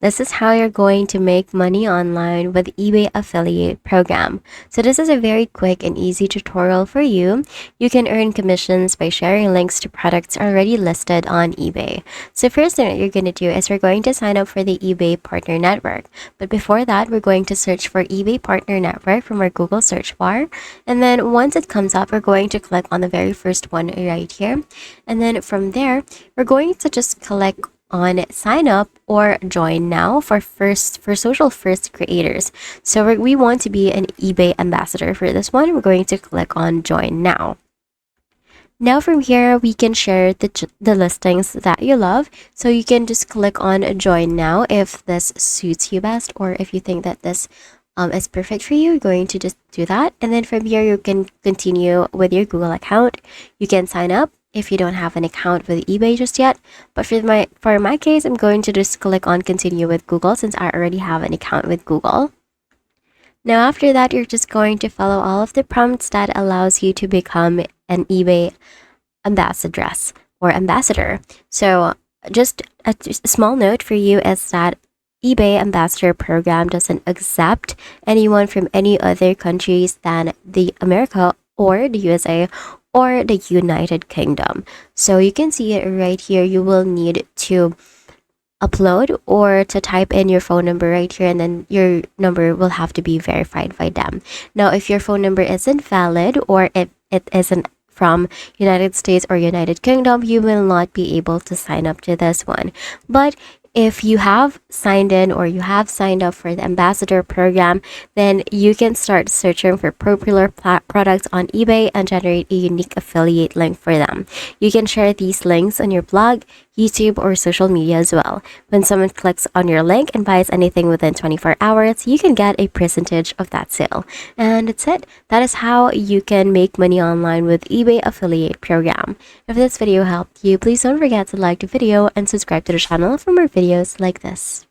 This is how you're going to make money online with eBay affiliate program. So this is a very quick and easy tutorial for you. You can earn commissions by sharing links to products already listed on eBay. So first thing that you're going to do is we're going to sign up for the eBay Partner Network. But before that, we're going to search for eBay Partner Network from our Google search bar. And then once it comes up, we're going to click on the very first one right here. And then from there, we're going to just click on sign up or join now for social first creators. So we want to be an eBay ambassador for this one. We're going to click on join now. Now from here, we can share the listings that you love. So you can just click on join now if this suits you best, or if you think that this is perfect for you, you're going to just do that. And then from here, you can continue with your Google account. You can sign up if you don't have an account with eBay just yet. But for my case, I'm going to just click on continue with Google since I already have an account with Google. Now after that, you're just going to follow all of the prompts that allows you to become an eBay ambassadress or ambassador. So just a small note for you is that eBay ambassador program doesn't accept anyone from any other countries than the America or the USA or the United Kingdom. So you can see it right here. You will need to upload or to type in your phone number right here, and then your number will have to be verified by them. Now if your phone number isn't valid, or if it isn't from United States or United Kingdom, you will not be able to sign up to this one. But if you have signed in or you have signed up for the ambassador program, then you can start searching for popular products on eBay and generate a unique affiliate link for them. You can share these links on your blog, YouTube, or social media as well. When someone clicks on your link and buys anything within 24 hours, you can get a percentage of that sale. And that's it. That is how you can make money online with eBay affiliate program. If this video helped you, please don't forget to like the video and subscribe to the channel for more videos like this.